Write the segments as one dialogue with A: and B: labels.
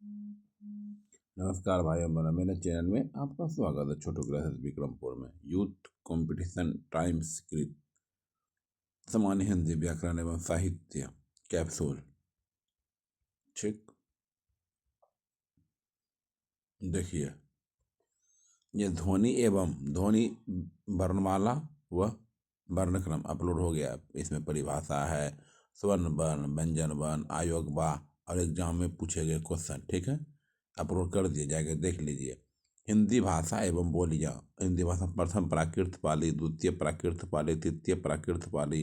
A: नमस्कार भाई बहनों, मेरे चैनल में आपका स्वागत है। छोटू क्लासेस विक्रमपुर में यूथ कंपटीशन टाइम्स स्क्रिप्ट सामान्य हिंदी व्याकरण एवं साहित्य कैप्सूल। ठीक, देखिए, ये ध्वनि एवं ध्वनि वर्णमाला व वर्णक्रम अपलोड हो गया। इसमें परिभाषा है, स्वर्ण वर्ण, व्यंजन वर्ण, आयोग बा और एग्जाम में पूछे गए क्वेश्चन। ठीक है, अपलोड कर दिए, जाके देख लीजिए। हिंदी भाषा एवं बोलियां। हिंदी भाषा प्रथम प्राकृत पाली, द्वितीय प्राकृत पाली, तृतीय प्राकृत पाली।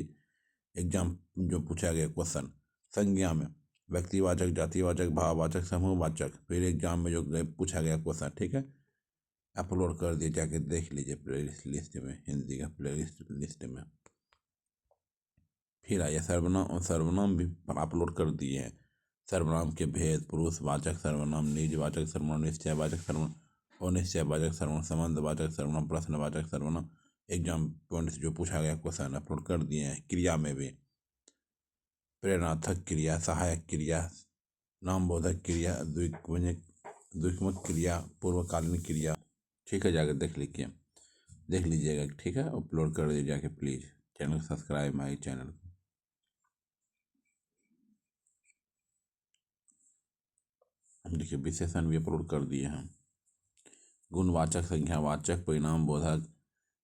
A: एग्जाम जो पूछा गया क्वेश्चन। संज्ञा में व्यक्तिवाचक, जातिवाचक, भाववाचक, समूहवाचक। फिर एग्जाम में जो पूछा गया क्वेश्चन। ठीक है, अपलोड कर दिए, जाके देख लीजिए प्ले लिस्ट में, हिंदी का प्ले लिस्ट में। फिर आइए सर्वनाम, और सर्वनाम भी अपलोड कर दिए हैं। सर्वनाम के भेद, पुरुषवाचक सर्वनाम, निजवाचक सर्वनाम, निश्चयवाचक सर्वनाम, अनिश्चयवाचक सर्वनाम, संबंधवाचक सर्वनाम, प्रश्नवाचक सर्वनाम। एग्जाम पॉइंट से जो पूछा गया क्वेश्चन अपलोड कर दिए हैं। क्रिया में भी प्रेरणार्थक क्रिया, सहायक क्रिया, नामबोधक क्रिया, द्विगुणित क्रिया, पूर्वकालीन क्रिया। ठीक है, जाकर देख लीजिएगा। ठीक है, अपलोड कर दीजिए जाके, प्लीज़ चैनल को सब्सक्राइब माई चैनल। देखिए, विशेषण भी अपलोड कर दिए हैं। गुणवाचक, संख्यावाचक, परिणाम बोधक,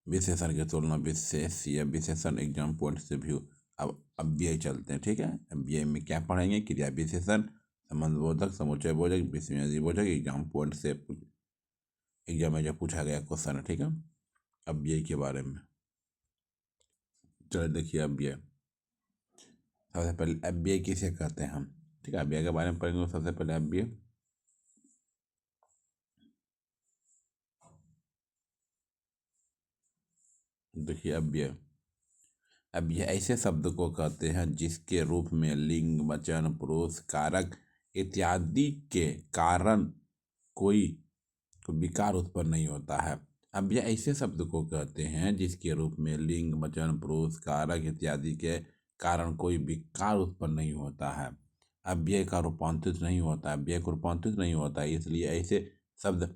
A: विशेषण की तुलना, विशेष या विशेषण एग्जाम पॉइंट से व्यू। अब ये चलते हैं। ठीक है, अब ये में क्या पढ़ेंगे? क्रिया विशेषण, संबंध बोधक, समुच्चय बोधक, विस्मयादि बोधक। एग्जाम पॉइंट से एग्जाम में जो पूछा गया क्वेश्चन है। ठीक है, अब ये के बारे में चलो देखिए। अब ये सबसे पहले अब ये किसे कहते हैं हम? ठीक है, अब ये के बारे में पढ़ेंगे। सबसे पहले अब ये देखिए। अब ये ऐसे शब्द को कहते हैं जिसके रूप में लिंग, वचन, पुरुष, कारक इत्यादि के कारण कोई विकार उत्पन्न नहीं होता है। अब ये ऐसे शब्द को कहते हैं जिसके रूप में लिंग, वचन, पुरुष, कारक इत्यादि के कारण कोई विकार उत्पन्न नहीं होता है। अव्यय का रूपांतरित नहीं होता, अव्यय को रूपांतरित नहीं होता है, इसलिए ऐसे शब्द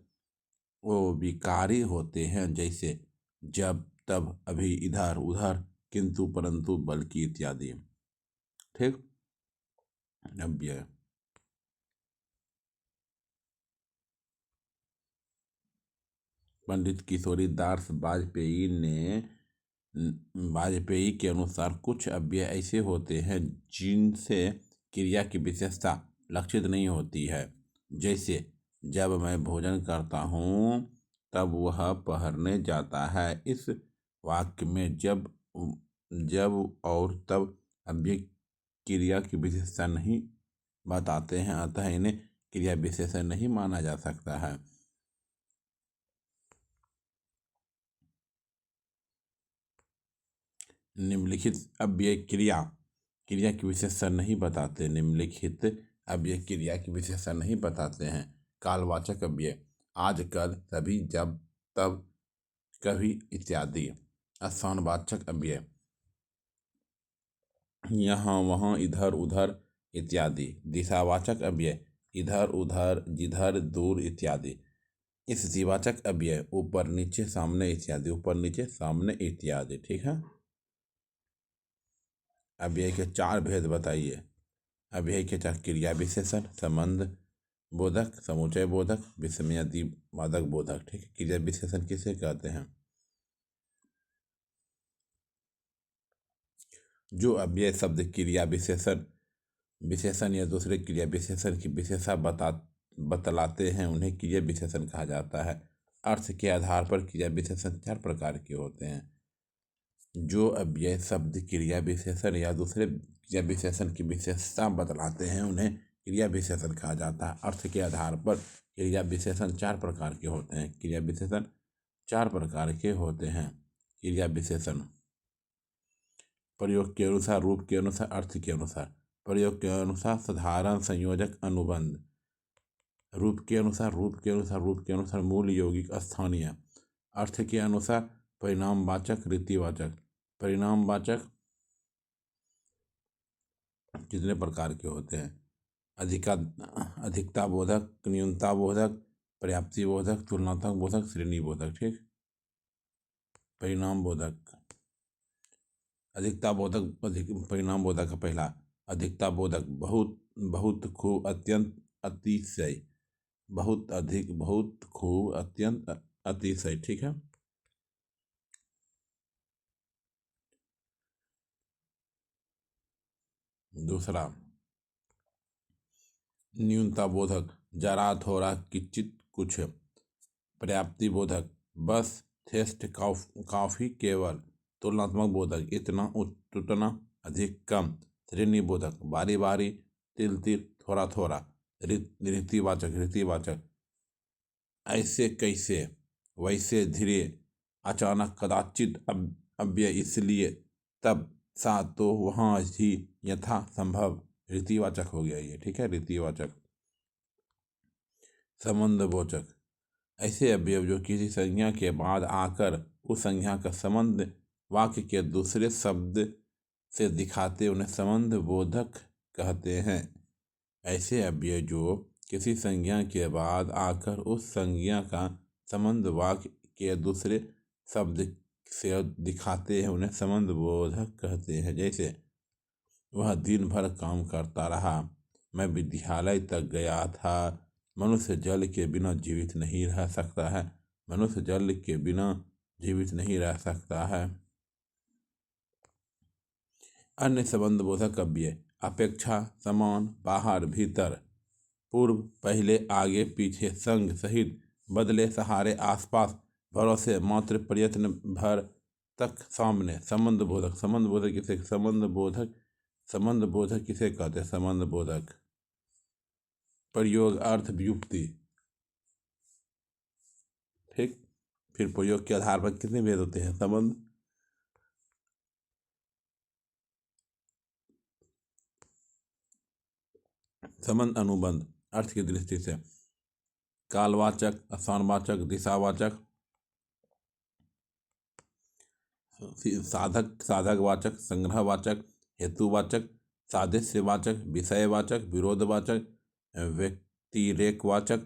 A: वो विकारी होते हैं, जैसे जब, तब, अभी, इधर, उधर, किंतु, परंतु, बल्कि इत्यादि। ठीक, अव्यय। पंडित किशोरी दास वाजपेयी के अनुसार कुछ अव्यय ऐसे होते हैं जिनसे क्रिया की विशेषता लक्षित नहीं होती है। जैसे जब मैं भोजन करता हूँ तब वह पहरने जाता है। इस वाक्य में जब और तब अव्यय क्रिया की विशेषता नहीं बताते हैं, अतः इन्हें क्रिया विशेषण नहीं माना जा सकता है। निम्नलिखित अव्यय क्रिया की विशेषता नहीं बताते। निम्नलिखित अव्यय क्रिया की विशेषता नहीं बताते हैं। कालवाचक अव्यय, आज, कल, तभी, जब, तब, कभी इत्यादि। स्थानवाचक अव्यय, यहाँ, वहाँ, इधर, उधर इत्यादि। दिशावाचक अव्यय, इधर, उधर, जिधर, दूर इत्यादि। स्थितिवाचक अव्यय, ऊपर, नीचे, सामने इत्यादि। ऊपर, नीचे, सामने इत्यादि। ठीक है, अव्यय के चार भेद बताइए। अव्यय के चार: क्रिया विशेषण, संबंध बोधक, समुच्चय बोधक, विस्मयादि वादक बोधक। ठीक है, क्रिया विशेषण किसे कहते हैं? जो अव्यय शब्द क्रिया विशेषण या दूसरे क्रिया विशेषण की विशेषता बतलाते हैं, उन्हें क्रिया विशेषण कहा जाता है। अर्थ के आधार पर क्रिया विशेषण चार प्रकार के होते हैं। जो अव्यय शब्द क्रिया विशेषण या दूसरे क्रिया विशेषण की विशेषता बतलाते हैं, उन्हें क्रिया विशेषण कहा जाता है। अर्थ के आधार पर क्रिया विशेषण चार प्रकार के होते हैं। क्रिया विशेषण चार प्रकार के होते हैं। क्रिया विशेषण प्रयोग के अनुसार, रूप के अनुसार, अर्थ के अनुसार। प्रयोग के अनुसार साधारण, संयोजक, अनुबंध। रूप के अनुसार मूल, यौगिक, स्थानीय। अर्थ के अनुसार परिणामवाचक, रीतिवाचक। परिणामवाचक कितने प्रकार के होते हैं? अधिकता बोधक, न्यूनता बोधक, पर्याप्ति बोधक, तुलनात्मक बोधक, श्रेणी बोधक। ठीक, परिणाम बोधक। अधिकता बोधक, परिणाम बोधक का पहला। अधिकता बोधक बहुत, बहुत, खूब, अत्यंत, अतिशय, बहुत अधिक, बहुत खूब, अत्यंत, अतिशय। ठीक है। दूसरा न्यूनता बोधक, जरा थोड़ा, किंचित, कुछ। पर्याप्ति बोधक, बस, थेस्ट, काफी, केवल। तुलनात्मक बोधक, इतना, उतना, अधिक, कम। श्रेणी बोधक, बारी बारी, तिल तिल, थोड़ा थोड़ा। रीतिवाचक, रीतिवाचक, ऐसे, कैसे, वैसे, धीरे, अचानक, कदाचित, अव्यय, इसलिए, तब, सा, तो, वहाँ ही, यथा संभव। रीतिवाचक हो गया ये। ठीक है, रीतिवाचक। संबंधबोधक, ऐसे अवयव जो किसी संज्ञा के बाद आकर उस संज्ञा का संबंध वाक्य के दूसरे शब्द से दिखाते उन्हें संबंधबोधक कहते हैं। ऐसे अवयव जो किसी संज्ञा के बाद आकर उस संज्ञा का संबंध वाक्य के दूसरे शब्द से दिखाते हैं उन्हें संबंधबोधक कहते हैं। जैसे, वह दिन भर काम करता रहा, मैं विद्यालय तक गया था, मनुष्य जल के बिना जीवित नहीं रह सकता है, मनुष्य जल के बिना जीवित नहीं रह सकता है। अन्य संबंधबोधक अव्यय, अपेक्षा, समान, बाहर, भीतर, पूर्व, पहले, आगे, पीछे, संग, सहित, बदले, सहारे, आसपास, भरोसे, मात्र, प्रयत्न भर, तक, सामने। संबंधबोधक, संबंधबोधक किसे संबंधबोधक किसे कहते हैं? संबंधबोधक। प्रयोग, अर्थ, व्युत्पत्ति। ठीक, फिर प्रयोग के आधार पर कितने भेद होते हैं? संबंध, अनुबंध, अर्थ की दृष्टि से कालवाचक, स्थानवाचक, दिशावाचक, साधक, साधकवाचक, संग्रहवाचक, हेतुवाचक, सादृश्यवाचक, विषयवाचक, विरोधवाचक, व्यतिरेकवाचक,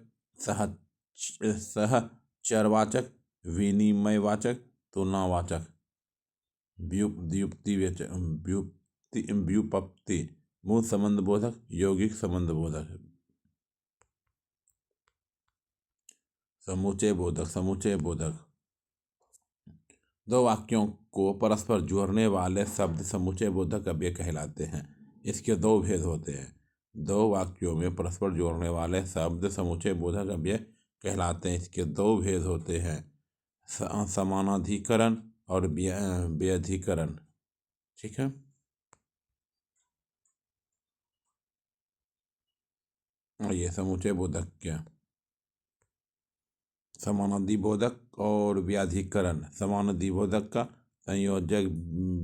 A: सहचरवाचक, विनिमयवाचक, तुलनावाचक। व्युत्पत्ति, मूल संबंधबोधक, यौगिक संबंधबोधक। समुच्चय बोधक, समुच्चय बोधक, दो वाक्यों को परस्पर जोड़ने वाले शब्द समुच्चय बोधक अव्यय कहलाते हैं। इसके दो भेद होते हैं। दो वाक्यों में परस्पर जोड़ने वाले शब्द समुच्चय बोधक अव्यय कहलाते हैं। इसके दो भेद होते हैं, समानाधिकरण और व्यधिकरण। ठीक है। ये समुच्चय बोधक क्या? समानाधिबोधक और व्याधिकरण। समानाधिबोधक का संयोजक,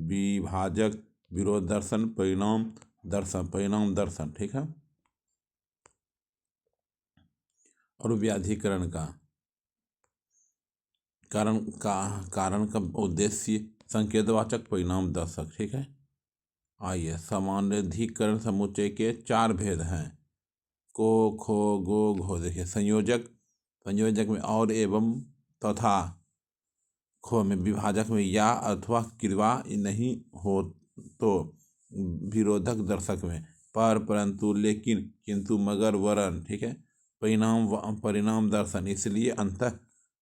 A: विभाजक, विरोध दर्शन, परिणाम दर्शन, परिणाम दर्शन। ठीक है। और व्याधिकरण का कारण का उद्देश्य, संकेतवाचक, परिणाम दर्शक। ठीक है। आइए, समानाधिकरण समुच्चय के चार भेद हैं। को, खो, गो, घो। देखिए, संयोजक, संयोजक में और, एवं, तथा। खो में, विभाजक में या अथवा क्रिया नहीं हो तो। विरोधक दर्शक में पर, परंतु, लेकिन, किंतु, मगर, वरन। ठीक है। परिणाम दर्शन, इसलिए, अंतः,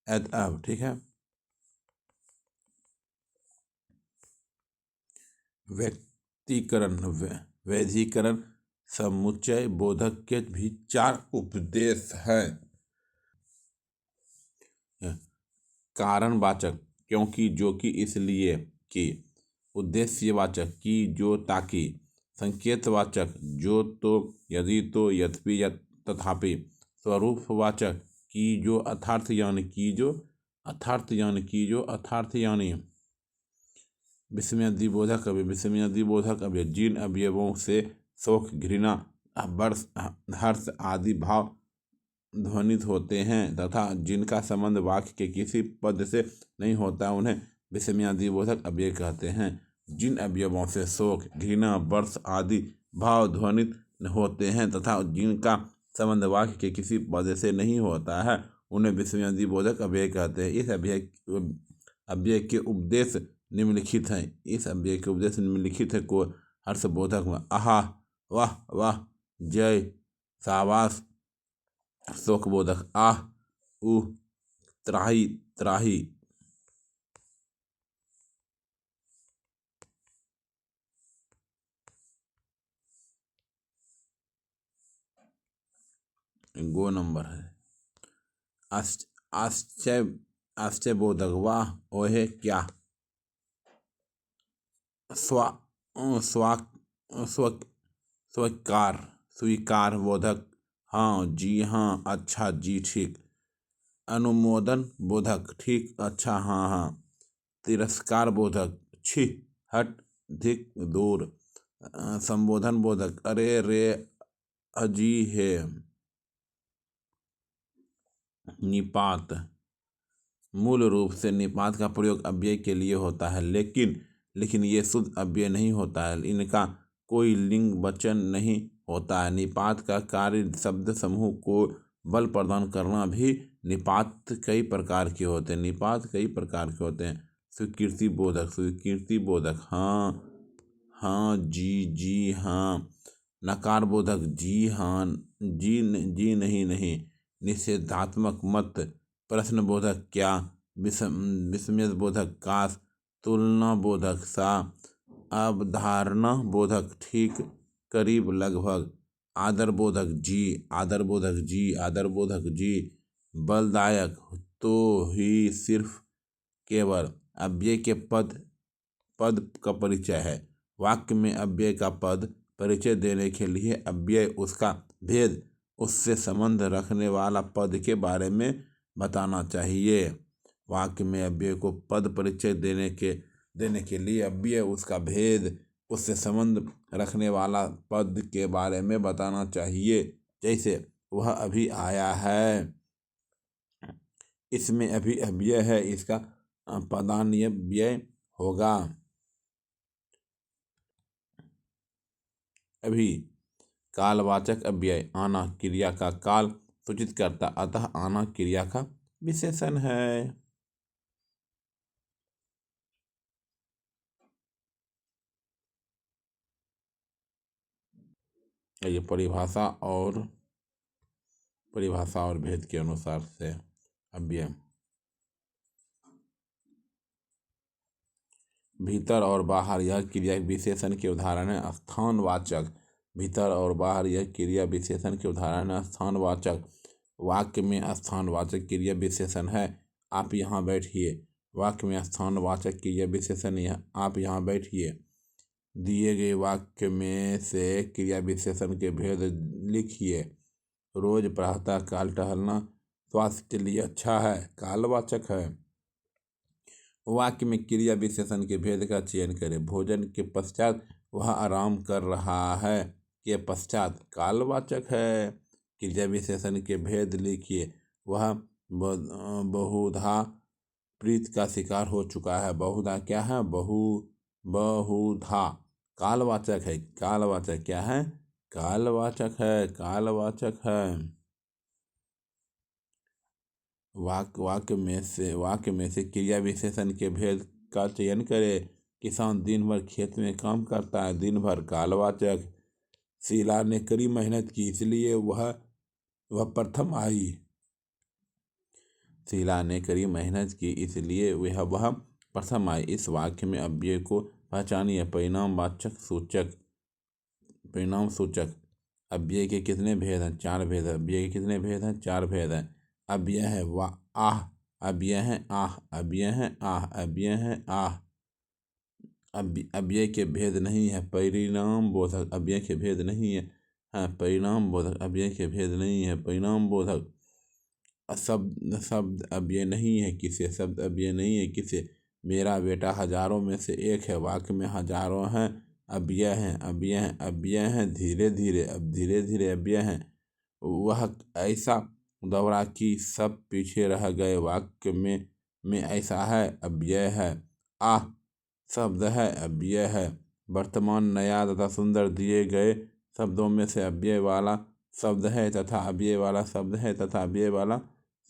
A: अतएव। ठीक है। व्यक्तिकरण, वैधिकरण समुच्चय बोधक के भी चार उपदेश हैं। कारणवाचक, क्योंकि, जो कि, इसलिए कि। उद्देश्यवाचक, कि, जो, ताकि। संकेतवाचक, जो, तो, यदि, तो, यद्यपि, तथापि। स्वरूपवाचक, कि, जो, अर्थात यानी, कि, जो, अर्थात यानी, कि, जो, अर्थात यानी। विस्मयादिबोधक अव्यय, विस्मयादिबोधक अव्यय जिन अवयवों से शोक, घृणा, हर्ष आदि भाव ध्वनित होते हैं तथा जिनका संबंध वाक्य के किसी पद से नहीं होता, उन्हें विस्मयादिबोधक अव्यय कहते हैं। जिन अवयवों से शोक, घृणा, वर्ष आदि भाव ध्वनित होते हैं तथा जिनका संबंध वाक्य के किसी पद से नहीं होता है उन्हें विस्मयादि बोधक अव्यय कहते हैं। इस अव्यय के उपदेश निम्नलिखित हैं। इस अव्यय के उपदेश निम्नलिखित है को हर्षबोधक में आहा, वाह वाह, जय, शाबाश, शोकबोधक आह, उह, त्राही त्राही। गो नंबर है आश्चर्य, आश्चर्यबोधक वाह, ओहे, क्या, स्वा स्वा स्वीकार, स्वीकार बोधक हाँ, जी हाँ, अच्छा, जी ठीक, अनुमोदन बोधक ठीक, अच्छा, हाँ हाँ, तिरस्कार बोधक छी, हट, धिक, दूर, संबोधन बोधक अरे रे, अजी है, निपात, मूल रूप से निपात का प्रयोग अव्यय के लिए होता है, लेकिन ये शुद्ध अव्यय नहीं होता है। इनका कोई लिंग वचन नहीं होता है। निपात का कार्य शब्द समूह को बल प्रदान करना भी। निपात कई प्रकार के होते हैं। स्वीकृति बोधक, स्वीकृति बोधक हाँ हाँ, जी हाँ, नकार बोधक जी हाँ, जी नहीं, निषेधात्मक मत, प्रश्न बोधक क्या, विस्मय बोधक काश, तुलना बोधक सा, अवधारणा बोधक ठीक, करीब, लगभग, आदर बोधक जी, बलदायक तो ही, सिर्फ, केवल। अव्यय के पद का परिचय है। वाक्य में अव्यय का पद परिचय देने के लिए अव्यय, उसका भेद, उससे संबंध रखने वाला पद के बारे में बताना चाहिए। वाक्य में अव्यय को पद परिचय देने के लिए अव्यय, उसका भेद, उससे संबंध रखने वाला पद के बारे में बताना चाहिए। जैसे वह अभी आया है, इसमें अभी अव्यय है, इसका पदान्वय व्यय होगा। अभी कालवाचक अव्यय आना क्रिया का काल सूचित करता, अतः आना क्रिया का विशेषण है। ये परिभाषा और भेद के अनुसार से अव्यय। भीतर और बाहर यह क्रिया विशेषण के उदाहरण है। स्थानवाचक, भीतर और बाहर यह क्रिया विशेषण के उदाहरण है। स्थानवाचक, वाक्य में स्थानवाचक क्रिया विशेषण है, आप यहाँ बैठिए। वाक्य में स्थानवाचक क्रिया विशेषण आप यहाँ बैठिए। दिए गए वाक्य में से क्रिया विशेषण के भेद लिखिए। रोज प्रातः काल टहलना स्वास्थ्य के लिए अच्छा है, कालवाचक है। वाक्य में क्रिया विशेषण के भेद का चयन करें। भोजन के पश्चात वह आराम कर रहा है, के पश्चात, कालवाचक है। क्रिया विशेषण के भेद लिखिए। वह बहुधा प्रीत का शिकार हो चुका है। बहुधा क्या है? बहुधा कालवाचक है। कालवाचक क्या है? कालवाचक है। वाक्य में से क्रिया विशेषण के भेद का चयन करें। किसान दिन भर खेत में काम करता है, दिन भर, कालवाचक। शीला ने कड़ी मेहनत की, इसलिए वह प्रथम आई। शीला ने कड़ी मेहनत की, इसलिए वह प्रथम आई। इस वाक्य में अव्यय को पहचानिए। परिणाम सूचक अव्यय के कितने भेद हैं? 4 भेद हैं। अव्यय के कितने भेद हैं? 4 भेद हैं। अव्यय है वाह, आह, अव्यय है आह, अव्यय है आह, अव्यय है आह। अव्यय के भेद नहीं है। परिणाम बोधक अव्यय के भेद नहीं है। हाँ, परिणाम बोधक अव्यय के भेद नहीं है। परिणाम बोधक शब्द अव्यय नहीं है। किसे? शब्द अव्यय नहीं है। किसे? मेरा बेटा हजारों में से एक है। वाक्य में हजारों हैं, अव्यय हैं। धीरे धीरे अव्यय हैं। वह ऐसा दौड़ा कि सब पीछे रह गए। वाक्य में ऐसा है, अव्यय है। आह शब्द है, अव्यय है। वर्तमान, नया तथा सुंदर दिए गए शब्दों में से अव्यय वाला शब्द है तथा अव्यय वाला शब्द है तथा अव्यय वाला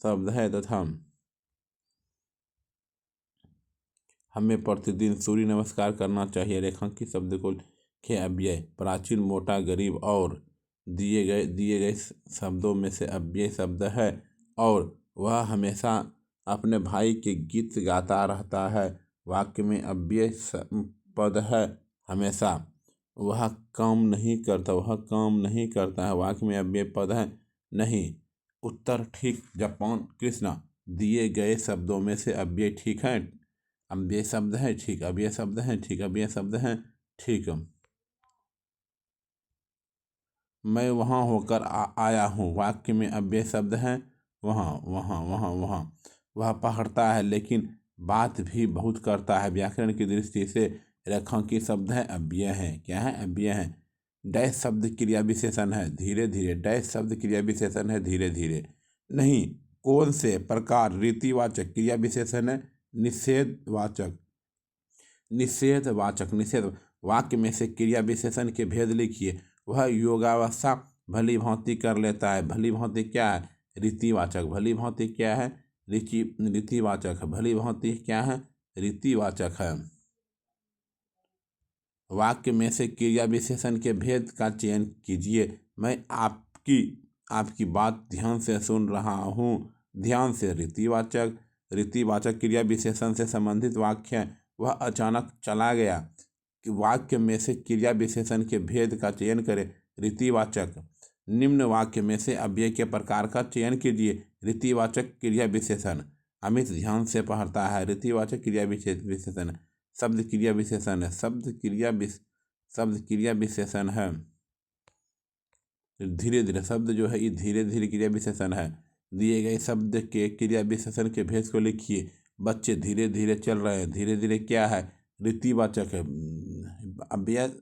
A: शब्द है तथा हमें प्रतिदिन सूर्य नमस्कार करना चाहिए। रेखांकित शब्द को लिखें। अव्यय प्राचीन, मोटा, गरीब और दिए गए शब्दों में से अव्यय शब्द है और वह हमेशा अपने भाई के गीत गाता रहता है। वाक्य में अव्यय पद है हमेशा, वह काम नहीं करता है। वाक्य में अव्यय पद है नहीं। उत्तर ठीक। जापान। कृष्णा। दिए गए शब्दों में से अव्यय ठीक है, अव्यय शब्द है ठीक, अव्यय शब्द है ठीक, अव्यय शब्द है ठीक। मैं वहाँ होकर आया हूँ। वाक्य में अव्यय शब्द है वहाँ। वह पढ़ता है लेकिन बात भी बहुत करता है। व्याकरण की दृष्टि से रेखांकित शब्द है अव्यय है। क्या है? अव्यय है। डैश शब्द क्रिया विशेषण है धीरे धीरे। डैश शब्द क्रिया विशेषण है धीरे धीरे। नहीं। कौन से प्रकार रीतिवाचक क्रिया विशेषण है निषेधवाचक। निषेध वाक्य में से क्रिया विशेषण के भेद लिखिए। वह योगावस्था भली भांति कर लेता है। भली भांति क्या है? रीतिवाचक। भली भांति क्या है? रीतिवाचक है। भली भांति क्या है? रीतिवाचक है। वाक्य में से क्रिया विशेषण के भेद का चयन कीजिए। मैं आपकी बात ध्यान से सुन रहा हूँ। ध्यान से रीतिवाचक क्रिया विशेषण से संबंधित वाक्य है। वह अचानक चला गया। कि वाक्य में से क्रिया विशेषण के भेद का चयन करें। रीतिवाचक। निम्न वाक्य में से अव्यय के प्रकार का चयन कीजिए। रीतिवाचक क्रिया विशेषण। अमित ध्यान से पढ़ता है। रीतिवाचक क्रिया विशेषण। शब्द क्रिया विशेषण है। शब्द क्रिया विशेषण है। धीरे धीरे शब्द जो है ये धीरे धीरे क्रिया विशेषण है। दिए गए शब्द के क्रिया विशेषण के भेद को लिखिए। बच्चे धीरे धीरे चल रहे हैं। धीरे धीरे क्या है? रीतिवाचक है।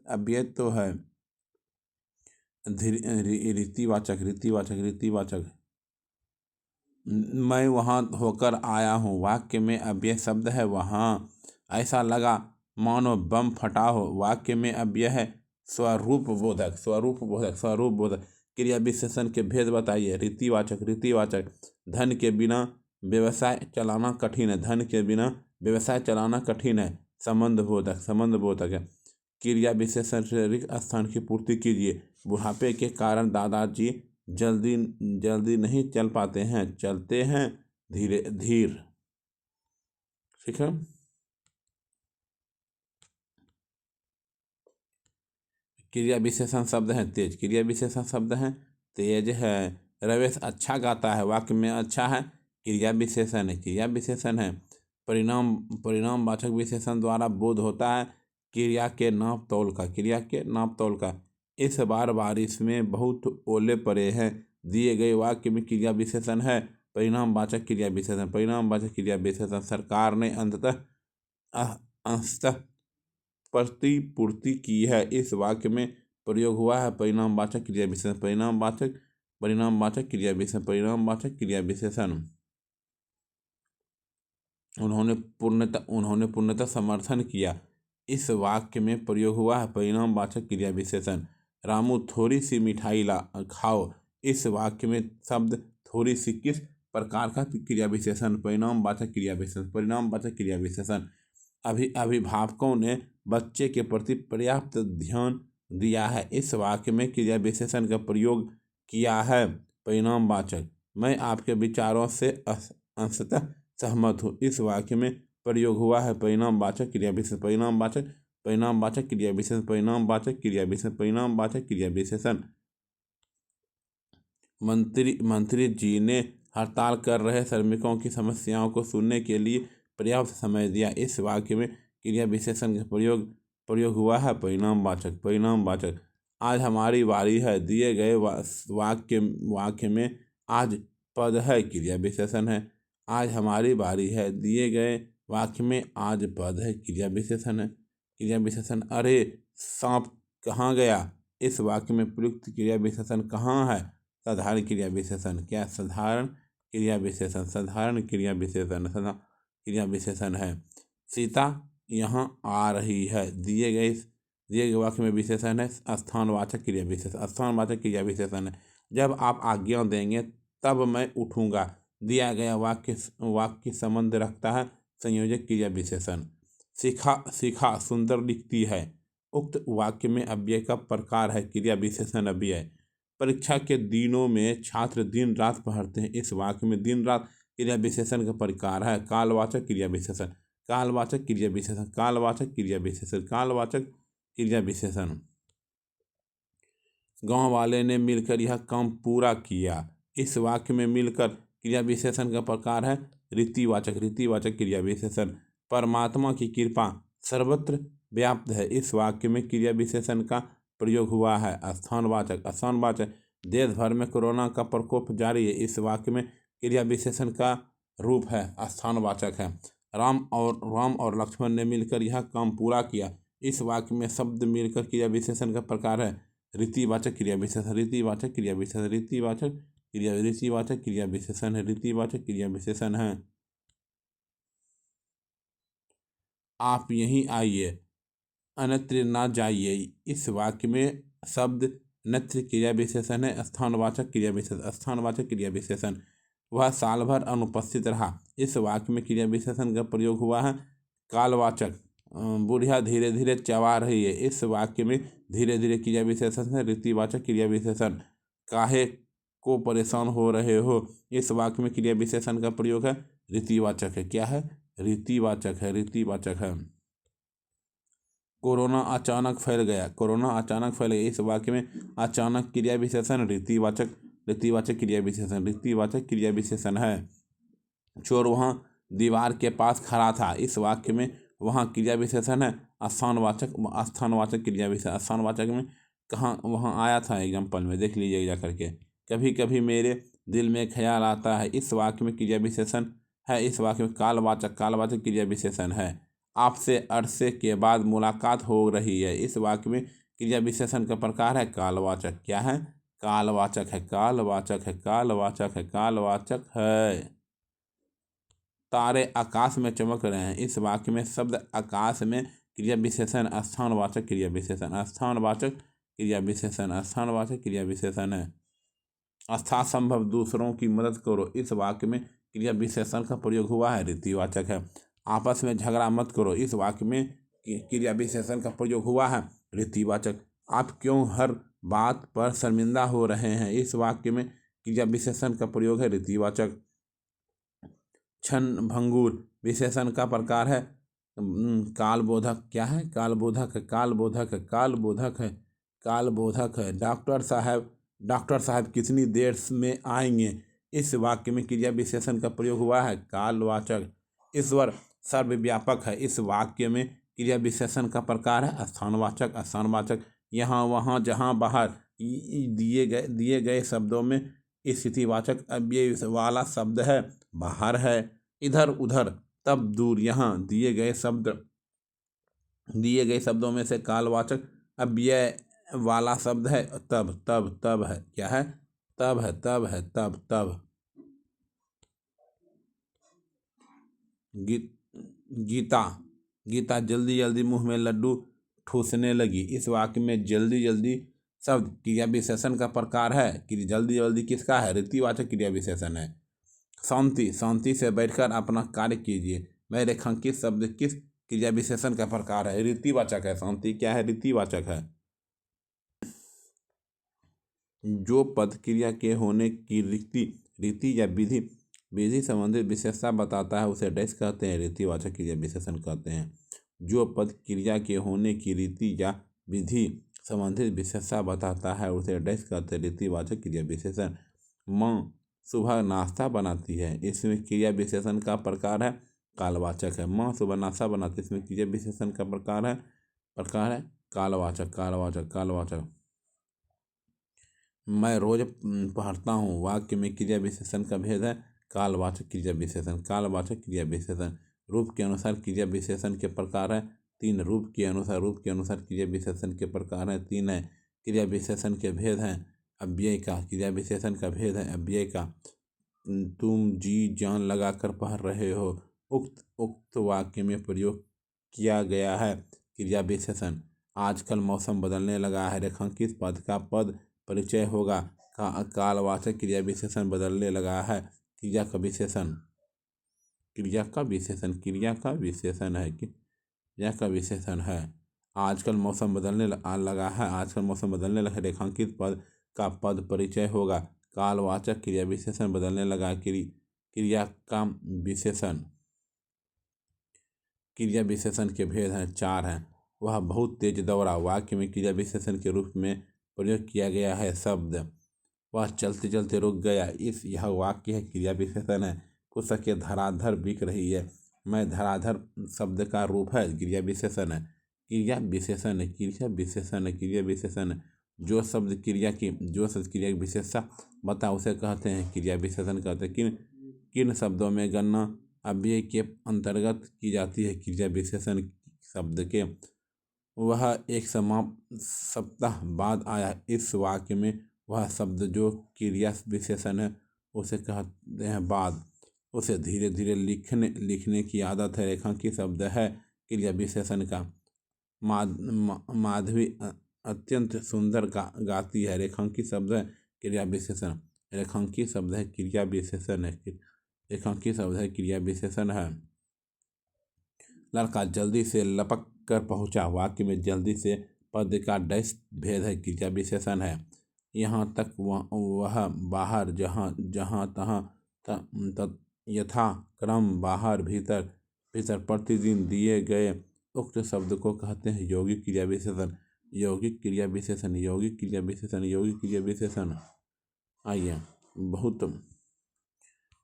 A: अव्यय तो है रीतिवाचक। मैं वहाँ होकर आया हूँ। वाक्य में अव्यय शब्द है वहाँ। ऐसा लगा मानो बम फटा हो। वाक्य में अव्यय है स्वरूप बोधक। क्रिया विशेषण के भेद बताइए। रीतिवाचक। धन के बिना व्यवसाय चलाना कठिन है। संबंध बोधक है। क्रिया विशेषण से रिक्त स्थान की पूर्ति कीजिए। बुढ़ापे के कारण दादाजी जल्दी नहीं चल पाते हैं, चलते हैं धीर। ठीक है। क्रिया विशेषण शब्द है तेज। क्रिया विशेषण शब्द है तेज है। रवेश अच्छा गाता है। वाक्य में अच्छा है क्रिया विशेषण है। परिणामवाचक विशेषण द्वारा बोध होता है क्रिया के नाप तौल का। इस बार बारिश में बहुत ओले पड़े हैं। दिए गए वाक्य में क्रिया विशेषण है परिणामवाचक क्रिया विशेषण। सरकार ने अंततः प्रतिपूर्ति की है। इस वाक्य में प्रयोग हुआ है परिणामवाचक क्रिया विशेषण। उन्होंने पूर्णतः समर्थन किया। इस वाक्य में प्रयोग हुआ है परिणामवाचक क्रिया विशेषण। रामू थोड़ी सी मिठाई खाओ। इस वाक्य में शब्द थोड़ी सी किस प्रकार का क्रिया विशेषण? परिणामवाचक क्रिया विशेषण। अभिभावकों ने बच्चे के प्रति पर्याप्त ध्यान दिया है। इस वाक्य में क्रिया विशेषण का प्रयोग किया है परिणामवाचक। मैं आपके विचारों से अंशतः सहमत हूँ। इस वाक्य में प्रयोग हुआ है परिणामवाचक क्रिया विशेषण। मंत्री जी ने हड़ताल कर रहे श्रमिकों की समस्याओं को सुनने के लिए पर्याप्त समय दिया। इस वाक्य में क्रिया विशेषण का प्रयोग हुआ है परिणामवाचक। आज हमारी बारी है। दिए गए वाक्य में आज पद है क्रिया विशेषण है। आज हमारी बारी है। दिए गए वाक्य में आज पद है क्रिया विशेषण। अरे सांप कहाँ गया? इस वाक्य में प्रयुक्त क्रिया विशेषण कहाँ है? साधारण क्रिया विशेषण। क्या? साधारण क्रिया विशेषण है। सीता यहाँ आ रही है। दिए गए दिए गए वाक्य में विशेषण है स्थानवाचक क्रिया विशेषण। स्थानवाचक क्रिया विशेषण है जब आप आज्ञा देंगे तब मैं उठूंगा। दिया गया वाक्य संबंध रखता है संयोजक क्रिया विशेषण। शिखा शिखा सुंदर लिखती है। उक्त वाक्य में अव्यय का प्रकार है क्रिया विशेषण अव्यय। परीक्षा के दिनों में छात्र दिन रात पढ़ते हैं। इस वाक्य में दिन रात क्रिया विशेषण का प्रकार है कालवाचक क्रिया विशेषण। कालवाचक क्रिया विशेषण कालवाचक क्रिया विशेषण कालवाचक क्रिया विशेषण। गांव वाले ने मिलकर यह काम पूरा किया। इस वाक्य में मिलकर क्रिया विशेषण का प्रकार है रीतिवाचक क्रिया विशेषण। परमात्मा की कृपा सर्वत्र व्याप्त है। इस वाक्य में क्रिया विशेषण का प्रयोग हुआ है स्थानवाचक। देश भर में कोरोना का प्रकोप जारी है। इस वाक्य में क्रिया विशेषण का रूप है स्थानवाचक है। राम और लक्ष्मण ने मिलकर यह काम पूरा किया। इस वाक्य में शब्द मिलकर क्रिया विशेषण का प्रकार है रीतिवाचक क्रिया विशेषण। रीतिवाचक क्रिया विशेषण है। आप यहीं आइए अन्यत्र ना जाइए। इस वाक्य में शब्द नत्र क्रिया विशेषण है स्थानवाचक क्रिया विशेषण। वह साल भर अनुपस्थित रहा। इस वाक्य में क्रिया विशेषण का प्रयोग हुआ है कालवाचक। बुढ़िया धीरे धीरे चबा रही है। इस वाक्य में धीरे धीरे क्रिया विशेषण है रीतिवाचक क्रिया विशेषण। काहे को परेशान हो रहे हो। इस वाक्य में क्रिया विशेषण का प्रयोग है रीतिवाचक है। क्या है रीतिवाचक है। कोरोना अचानक फैल गया। इस वाक्य में अचानक क्रिया विशेषण रीतिवाचक क्रिया विशेषण है। चोर वहाँ दीवार के पास खड़ा था। इस वाक्य में वहाँ क्रिया विशेषण है स्थानवाचक क्रिया विशेषण। स्थानवाचक में कहाँ वहाँ आया था एग्जाम्पल में देख लीजिए जा करके। कभी कभी मेरे दिल में ख्याल आता है। इस वाक्य में क्रिया विशेषण है। इस वाक्य में कालवाचक क्रिया विशेषण है। आपसे अरसे के बाद मुलाकात हो रही है। इस वाक्य में क्रिया विशेषण का प्रकार है कालवाचक। क्या है कालवाचक है। तारे आकाश में चमक रहे हैं। इस वाक्य में शब्द आकाश में क्रिया विशेषण स्थानवाचक क्रिया विशेषण है। यथासंभव दूसरों की मदद करो। इस वाक्य में क्रिया विशेषण का प्रयोग हुआ है रीतिवाचक है। आपस में झगड़ा मत करो। इस वाक्य में क्रिया विशेषण का प्रयोग हुआ है रीतिवाचक। आप क्यों हर बात पर शर्मिंदा हो रहे हैं। इस वाक्य में क्रिया विशेषण का प्रयोग है रीतिवाचक। क्षण भंगुर विशेषण का प्रकार है कालबोधक। क्या है कालबोधक है। डॉक्टर साहब कितनी देर में आएंगे। इस वाक्य में क्रिया विशेषण का प्रयोग हुआ है कालवाचक। ईश्वर सर्वव्यापक है। इस वाक्य में क्रिया विशेषण का प्रकार है स्थानवाचक। यहाँ वहाँ जहाँ बाहर दिए गए शब्दों में स्थितिवाचक अव्यय वाला शब्द है बाहर है। इधर उधर तब दूर। यहाँ दिए गए शब्दों में से कालवाचक अव्यय वाला शब्द है तब है। क्या है तब। गीता जल्दी जल्दी मुंह में लड्डू ठूसने लगी। इस वाक्य में जल्दी जल्दी शब्द क्रिया विशेषण का प्रकार है कि जल्दी जल्दी किसका है रीतिवाचक क्रिया विशेषण है। शांति से बैठकर अपना कार्य कीजिए मैं रेखांकित शब्द किस क्रिया विशेषण का प्रकार है रीतिवाचक है। शांति क्या है रीतिवाचक है। जो पद क्रिया के होने की रीति या विधि संबंधित विशेषता बताता है उसे डैश कहते हैं रीतिवाचक क्रिया विशेषण कहते हैं। जो पद क्रिया के होने की रीति या विधि संबंधित विशेषता बताता है उसे डैश कहते हैं रीतिवाचक क्रिया विशेषण। माँ सुबह नाश्ता बनाती है। इसमें क्रिया विशेषण का प्रकार है कालवाचक है। माँ सुबह नाश्ता बनाती है। इसमें क्रिया विशेषण का प्रकार है कालवाचक। मैं रोज पढ़ता हूँ। वाक्य में क्रिया विशेषण का भेद है कालवाचक क्रिया विशेषण। रूप के अनुसार क्रिया विशेषण के प्रकार है 3। रूप के अनुसार क्रिया विशेषण के प्रकार है 3 है। क्रिया विशेषण के भेद हैं अव्यय का। क्रिया विशेषण का भेद है अव्यय का। तुम जी जान लगाकर पढ़ रहे हो। उक्त वाक्य में प्रयोग किया गया है क्रिया विशेषण। आजकल मौसम बदलने लगा है। रेखांकित पद का पद परिचय होगा। कालवाचक क्रिया विशेषण बदलने लगा है। क्रिया का विशेषण आजकल मौसम बदलने लगा है। रेखांकित पद का पद परिचय होगा। कालवाचक क्रिया विशेषण बदलने लगा। क्रिया का विशेषण क्रिया विशेषण के भेद हैं, 4 हैं। वह बहुत तेज दौड़ा, वाक्य में क्रिया विशेषण के रूप में प्रयोग किया गया है। शब्द वह चलते चलते रुक गया, यह वाक्य है, क्रिया विशेषण है। पुस्तकें धराधर बिक रही है, मैं धराधर शब्द का रूप है, क्रिया विशेषण है। क्रिया विशेषण जो शब्द क्रिया की विशेषता बता उसे कहते हैं क्रिया विशेषण कहते हैं। किन शब्दों में गणना अव्यय के अंतर्गत की जाती है क्रिया विशेषण शब्द के? वह एक सप्ताह बाद आया। इस वाक्य में वह शब्द जो क्रिया विशेषण है उसे कहते हैं बाद। उसे धीरे धीरे लिखने की आदत है। रेखांकित शब्द है क्रिया विशेषण का। माधवी अत्यंत सुंदर गाती है। रेखांकित शब्द है क्रिया विशेषण। रेखांकित शब्द है क्रिया विशेषण है। लड़का जल्दी से लपक कर पहुंचा, वाक्य में जल्दी से पद का डैश भेद है, क्रिया विशेषण है। यहाँ तक वह बाहर जहाँ तहाँ यथा क्रम बाहर भीतर प्रतिदिन दिए गए उक्त शब्द को कहते हैं यौगिक क्रिया विशेषण। आइए,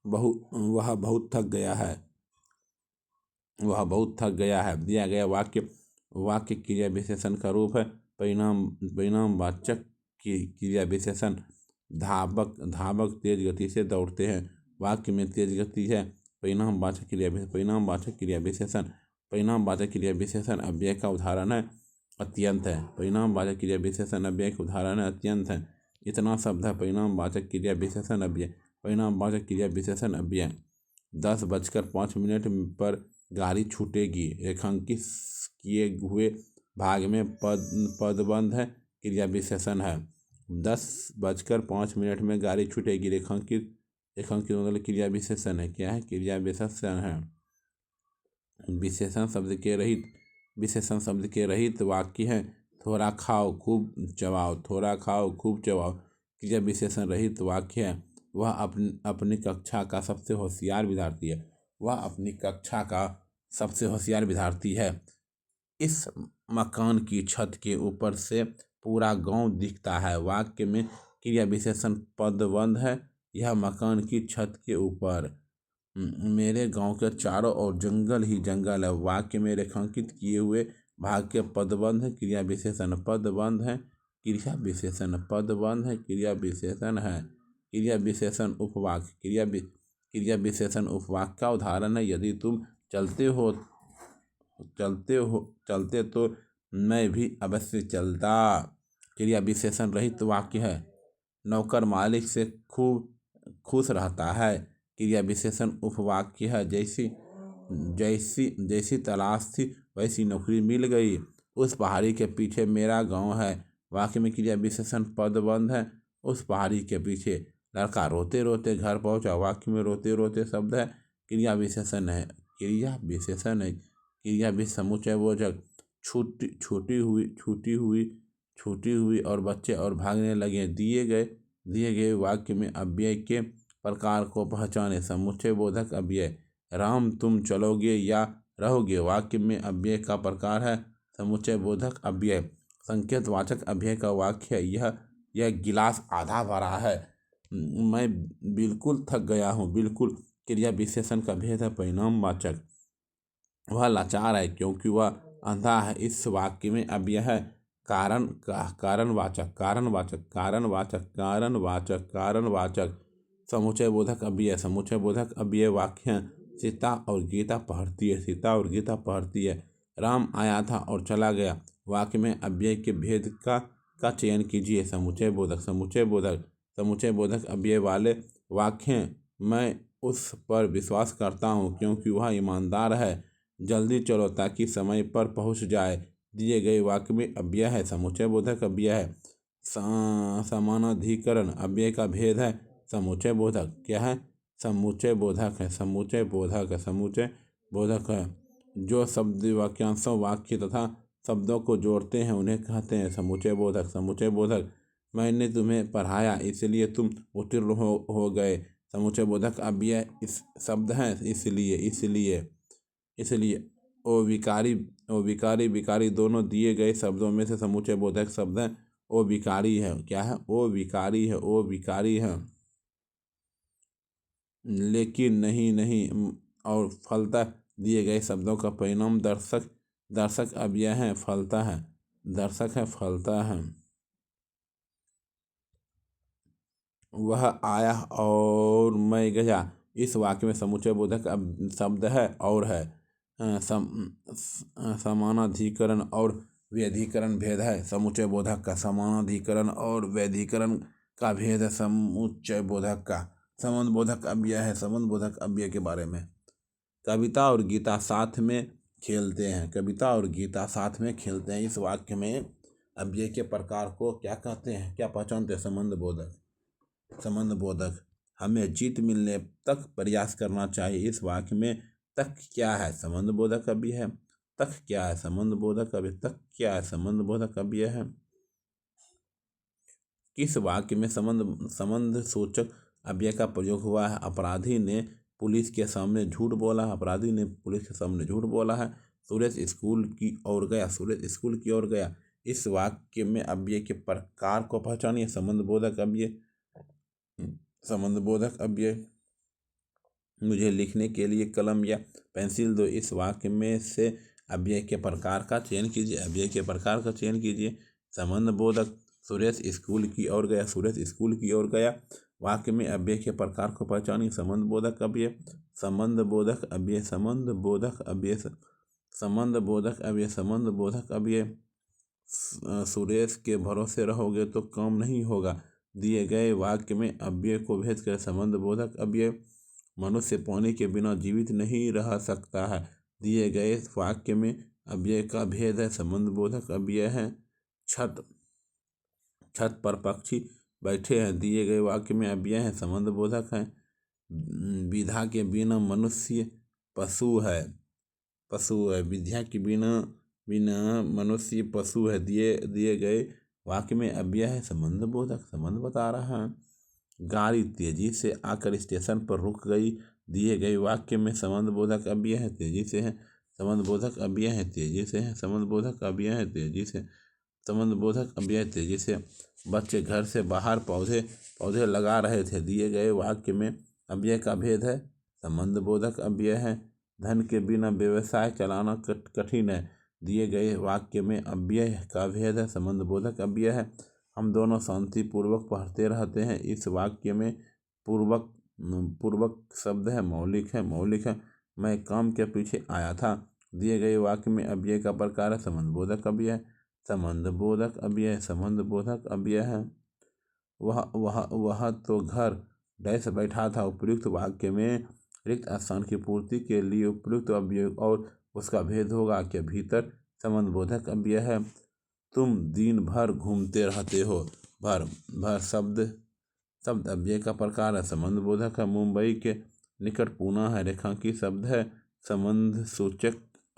A: वह बहुत थक गया है। दिया गया वाक्य क्रिया विशेषण का रूप है। परिणामवाचक क्रिया विशेषण। धावक तेज गति से दौड़ते हैं, वाक्य में तेज गति है, परिणामवाचक क्रिया विशेषण अव्यय का उदाहरण है, अत्यंत है। परिणामवाचक क्रिया विशेषण अव्यय का उदाहरण है, अत्यंत है। इतना शब्द है परिणामवाचक क्रिया विशेषण अव्यय। 10:05 पर गाड़ी छूटेगी। रेखांकित किए हुए भाग में पदबंध है, क्रिया विशेषण है। 10:05 में गाड़ी छूटेगी। रेखांकित मतलब क्रिया विशेषण है। क्या है? क्रिया विशेषण है। विशेषण शब्द के रहित वाक्य है। थोड़ा खाओ खूब चबाओ। क्रिया विशेषण रहित वाक्य है। वह अपनी कक्षा का सबसे होशियार विद्यार्थी है। इस मकान की छत के ऊपर से पूरा गांव दिखता है, वाक्य में क्रिया विशेषण पदबंध है। यह मकान की छत के ऊपर। मेरे गांव के चारों ओर जंगल ही जंगल है, वाक्य में रेखांकित किए हुए भाग के पदबंध है, क्रिया विशेषण है। क्रिया विशेषण उपवाक्य। क्रिया विशेषण उपवाक्य का उदाहरण है, यदि तुम चलते तो मैं भी अवश्य चलता। क्रिया विशेषण रहित वाक्य है। नौकर मालिक से खूब खुश रहता है, क्रिया विशेषण उपवाक्य है। जैसी तलाश थी वैसी नौकरी मिल गई। उस पहाड़ी के पीछे मेरा गांव है, वाक्य में क्रिया विशेषण पदबंध है, उस पहाड़ी के पीछे। लड़का रोते रोते घर पहुंचा, वाक्य में रोते रोते शब्द है, क्रिया विशेषण है। क्रिया भी समुच्चय बोधक। छूटी हुई और बच्चे और भागने लगे। दिए गए वाक्य में अव्यय के प्रकार को पहचाने, समुच्चय बोधक अव्यय। राम तुम चलोगे या रहोगे, वाक्य में अव्यय का प्रकार है, समुच्चय बोधक अव्यय। संकेतवाचक अव्यय का वाक्य है, यह गिलास आधा भरा है। मैं बिल्कुल थक गया हूँ, बिल्कुल क्रिया विशेषण का भेद है, परिणामवाचक। वह लाचार है क्योंकि वह अंधा है। इस वाक्य में अव्यय है कारणवाचक। समुच्चय बोधक अव्यय वाक्य है। सीता और गीता पढ़ती है। राम आया था और चला गया, वाक्य में अव्यय के भेद का चयन कीजिए। समुच्चय बोधक अव्यय वाले वाक्य हैं। मैं उस पर विश्वास करता हूँ क्योंकि वह ईमानदार है। जल्दी चलो ताकि समय पर पहुँच जाए। दिए गए वाक्य में अव्यय है, समुच्चय बोधक अव्यय है। समानाधिकरण अव्यय का भेद है, समुच्चय बोधक क्या है, समुच्चय बोधक है, समुच्चय बोधक है, समुच्चय बोधक है। जो शब्द वाक्यांशों, वाक्य तथा शब्दों को जोड़ते हैं उन्हें कहते हैं समुच्चय बोधक। समुच्चय बोधक मैंने तुम्हें पढ़ाया इसलिए तुम उत्तीर्ण हो गए। समुच्चय बोधक अव्यय इस शब्द हैं इसलिए इसलिए इसलिए ओ विकारी विकारी दोनों दिए गए शब्दों में से समुच्चय बोधक शब्द हैं। ओ विकारी है, क्या है, ओ विकारी है, ओ विकारी है। लेकिन नहीं नहीं और फलता दिए गए शब्दों का परिणाम दर्शक अव्यय है, फलता है, दर्शक है, फलता है। वह आया और मैं गया, इस वाक्य में समुच्चय बोधक शब्द है और है। समानाधिकरण और व्यधिकरण भेद है समुच्चय बोधक का। समानाधिकरण और व्यधिकरण का भेद है समुच्चय बोधक का। संबंध बोधक अव्यय है। संबंध बोधक अव्यय के बारे में, कविता और गीता साथ में खेलते हैं, कविता और गीता साथ में खेलते हैं। इस वाक्य में अव्यय के प्रकार को क्या कहते हैं, क्या पहचानते हैं, संबंध बोधक। संबंध बोधक हमें जीत मिलने तक प्रयास करना चाहिए। इस वाक्य में तक क्या है, संबंध बोधक अव्यय है। तक क्या है, संबंध बोधक अव्यय। तक क्या है, संबंध बोधक अव्यय है। किस वाक्य में संबंध सूचक अव्यय का प्रयोग हुआ है। अपराधी ने पुलिस के सामने झूठ बोला। अपराधी ने पुलिस के सामने झूठ बोला है। सुरेश स्कूल की ओर गया। सुरेश स्कूल की ओर गया। इस वाक्य में अव्यय के प्रकार को पहचानिए। संबंध बोधक अव्यय, संबंध बोधक अव्यय। मुझे लिखने के लिए कलम या पेंसिल दो। इस वाक्य में से अव्यय के प्रकार का चयन कीजिए। अव्यय के प्रकार का चयन कीजिए। संबंध बोधक। सुरेश स्कूल की ओर गया। सुरेश स्कूल की ओर गया। वाक्य में अव्यय के प्रकार को पहचानिए। संबंध बोधक अव्यय, संबंध बोधक अव्यय, संबंध बोधक अव्यय, संबंध बोधक अव्यय, संबंध बोधक अव्यय। सुरेश के भरोसे रहोगे तो काम नहीं होगा। दिए गए वाक्य में अव्यय को भेद कर संबंध बोधक अव्यय। मनुष्य पानी के बिना जीवित नहीं रह सकता है। दिए गए वाक्य में अव्यय का भेद है, संबंध बोधक अव्यय है। छत पर पक्षी बैठे हैं। दिए गए वाक्य में अव्यय है, संबंध बोधक है। विधा के बिना मनुष्य पशु है, पशु है। विद्या के बिना मनुष्य पशु है। दिए गए वाक्य में अव्यय है, संबंध बोधक, संबंध बता रहा है। गाड़ी तेजी से आकर स्टेशन पर रुक गई। दिए गए वाक्य में संबंध बोधक अव्यय है, तेजी से है, संबंध बोधक अव्यय है, तेजी से है, संबंध बोधक अव्यय है, तेजी से, संबंध बोधक अव्यय तेजी से। बच्चे घर से बाहर पौधे लगा रहे थे। दिए गए वाक्य में अव्यय का भेद है, संबंध बोधक अव्यय है। धन के बिना व्यवसाय चलाना कठिन है। दिए गए वाक्य में अव्यय का भेद है, संबंध बोधक अव्यय है। हम दोनों शांतिपूर्वक पढ़ते रहते हैं। इस वाक्य में पूर्वक शब्द है, मौलिक है, मौलिक है। मैं काम के पीछे आया था। दिए गए वाक्य में अव्यय का प्रकार है, संबंध बोधक अव्यय है, संबंध बोधक अव्यय, संबंध बोधक अव्यय है। वह तो घर डैश बैठा था। उपयुक्त वाक्य में रिक्त स्थान की पूर्ति के लिए उपयुक्त अव्यय और उसका भेद होगा कि भीतर, संबंध बोधक अव्यय है। तुम दिन भर घूमते रहते हो। भर शब्द अव्यय का प्रकार है, संबंध बोधक है। मुंबई के निकट पूना है, रेखांकित शब्द है, संबंध सूचक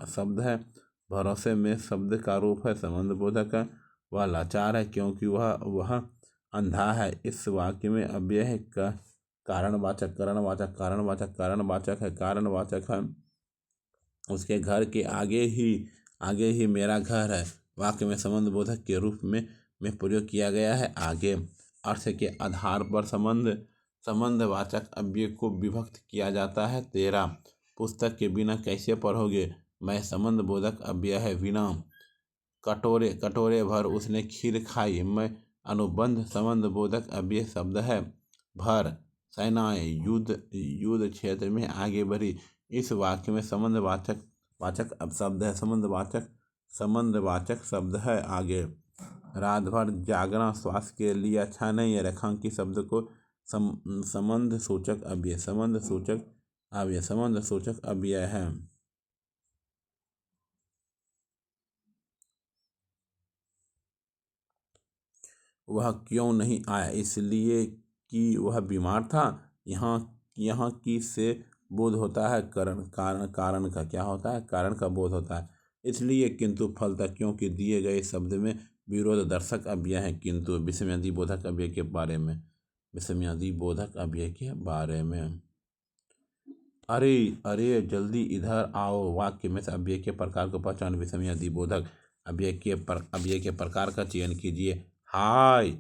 A: शब्द है। भरोसे में शब्द का रूप है, संबंध बोधक है। वह लाचार है क्योंकि वह अंधा है। इस वाक्य में अव्यय है कारणवाचक, कारणवाचक, कारणवाचक, कारणवाचक है, कारणवाचक है। उसके घर के आगे ही मेरा घर है। वाक्य में संबंध बोधक के रूप में प्रयोग किया गया है। आगे अर्थ के आधार पर संबंधवाचक अव्यय को विभक्त किया जाता है। 13 पुस्तक के बिना कैसे पढ़ोगे। मैं संबंध बोधक अव्यय है, बिना। कटोरे भर उसने खीर खाई। मैं अनुबंध संबंध बोधक अव्यय शब्द है। भर सेनाएं युद्ध क्षेत्र में आगे बढ़ी। इस वाक्य में संबंधवाचक शब्द है, संबंधवाचक शब्द है। आगे रात भर जागना स्वास्थ्य के लिए अच्छा नहीं है। रेखांकित शब्द को संबंध सूचक अव्यय, संबंध सूचक अव्यय, संबंध सूचक अव्यय है। वह क्यों नहीं आया? इसलिए कि वह बीमार था। यहाँ यहाँ की से बोध होता है कारण का क्या होता है? कारण का बोध होता है। इसलिए किंतु फलतः क्योंकि दिए गए शब्द में विरोध दर्शक अव्यय है, किंतु विषमयादि बोधक अव्यय के बारे में, विषमयादि बोधक अव्यय के बारे में। अरे अरे जल्दी इधर आओ, वाक्य में से अव्यय के प्रकार को पहचान, विषमयादि बोधक अव्यय के प्रकार का चयन कीजिए। हाय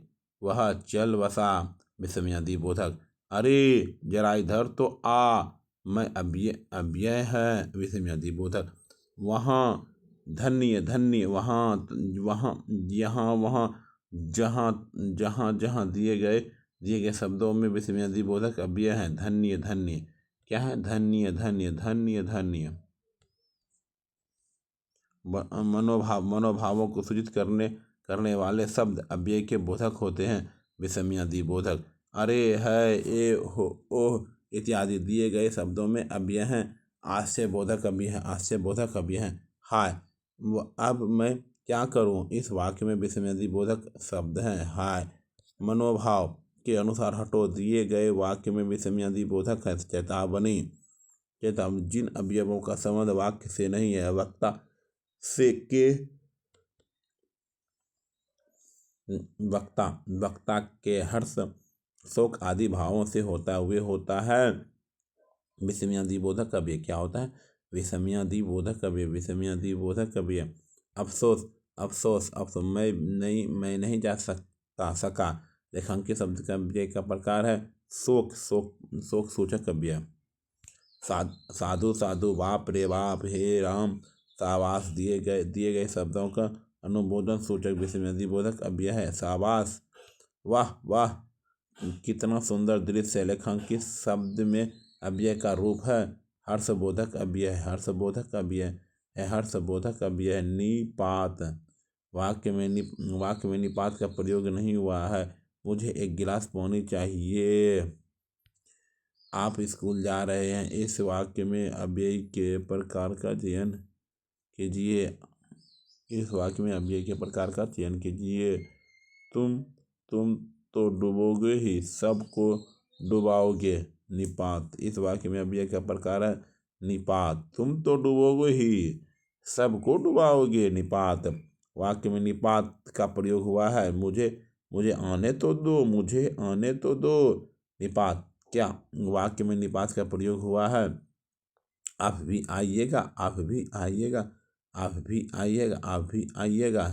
A: वह चल बसा, विषमयादि बोधक। अरे जरा इधर तो आ, मैं अव्यय है, विषमयादि बोधक। वहाँ धन्य धन्य, वहाँ वहाँ यहाँ वहाँ, जहाँ जहाँ जहाँ दिए गए शब्दों में विषमयादि बोधक अव्यय है। धन्य धन्य क्या है? धन्य धन्य धन्य धन्य। मनोभावों को सूचित करने वाले शब्द अव्यय के बोधक होते हैं, विषमयादि बोधक। अरे है, ए हो, ओह इत्यादि दिए गए शब्दों में अव्यय हैं। आश्चर्य बोधक अव्यय है, आश्चर्य बोधक अव्यय है। हाय अब मैं क्या करूं? इस वाक्य में विषमयादि बोधक शब्द हैं। हाय मनोभाव के अनुसार हटो, दिए गए वाक्य में विषमयादि बोधक है। चेतावनी जिन अवयवों का संबंध वाक्य से नहीं है, वक्ता से के वक्ता के हर्ष शोक आदि भावों से होता हुए होता है। विषमयादि बोधक अव्यय क्या होता है? विषमयादि बोधक अव्यय, विषमयादि बोधक अव्यय। अफसोस अफसोस अफसोस, मैं नहीं जा सका। रेखांकित शब्द का अव्यय का प्रकार है शोक शोक सूचक अव्यय। साधु साधु, बाप रे बाप, हे राम, शाबाश दिए गए शब्दों का अनुमोदन सूचक विषमयादि बोधक अव्यय है। शाबाश, वाह वाह, कितना सुंदर दृश्य। रेखांकित शब्द में अव्यय का रूप है हर्षबोधक अव्यय है, हर्षबोधक अव्यय है, हर्षबोधक अव्यय है। निपात, वाक्य में निपात का प्रयोग नहीं हुआ है। मुझे एक गिलास पानी चाहिए। आप स्कूल जा रहे हैं। इस वाक्य में अव्यय के प्रकार का चयन कीजिए। इस वाक्य में अव्यय के प्रकार का चयन कीजिए। तुम तो डूबोगे ही, सबको डुबाओगे। निपात, इस वाक्य में अव्यय का प्रकार है निपात। तुम तो डूबोगे ही, सबको डुबाओगे। निपात, वाक्य में निपात का प्रयोग हुआ है। मुझे आने तो दो, मुझे आने तो दो। निपात, क्या वाक्य में निपात का प्रयोग हुआ है? आप भी आइएगा, आप भी आइएगा, आप भी आइएगा, आप भी आइएगा।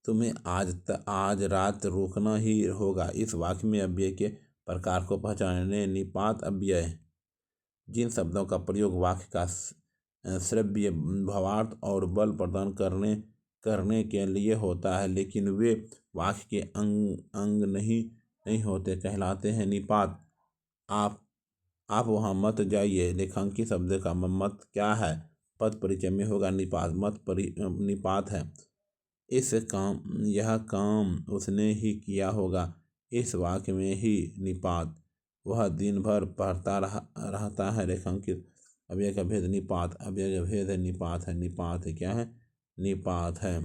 A: तुम्हें आज रात रुकना ही होगा। इस वाक्य में अव्यय के प्रकार को पहचानने। निपात अव्यय जिन शब्दों का प्रयोग वाक्य का श्रव्य भावार्थ और बल प्रदान करने के लिए होता है, लेकिन वे वाक्य के अंग नहीं होते, कहलाते हैं निपात। आप वहाँ मत जाइए। रेखांकित शब्द का मत क्या है? पद परिचय में होगा निपात। निपात है। यह काम उसने ही किया होगा। इस वाक्य में ही निपात। वह दिन भर पढ़ता रहता है। रेखांकित अव्यय का भेद निपात, अव्यय का भेद है निपात है। निपात है क्या है? निपात है।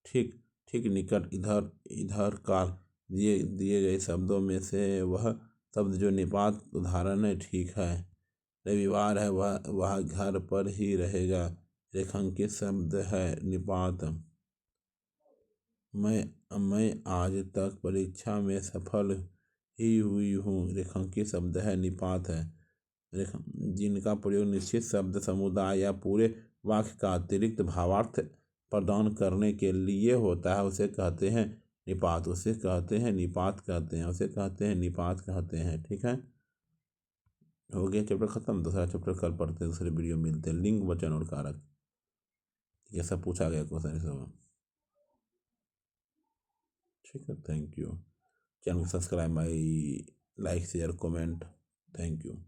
A: ठीक ठीक निकट, इधर इधर काल, दिए गए शब्दों में से वह शब्द जो निपात उदाहरण है। ठीक है। रविवार है, वह घर पर ही रहेगा। रेखांकित शब्द है निपात। मैं आज तक परीक्षा में सफल ही हुई हूँ। रेखांकित शब्द है निपात है। जिनका प्रयोग निश्चित शब्द समुदाय या पूरे वाक्य का अतिरिक्त भावार्थ प्रदान करने के लिए होता है, उसे कहते हैं निपात, उसे कहते हैं निपात कहते हैं, उसे कहते हैं निपात कहते हैं। ठीक है, हो गया चैप्टर खत्म। दूसरा चैप्टर कल पढ़ते हैं, दूसरे वीडियो मिलते हैं। लिंग, वचन और कारक, ये सब पूछा गया क्वेश्चन इस समय। ठीक है, थैंक यू। चैनल को subscribe, like share comment. Thank you.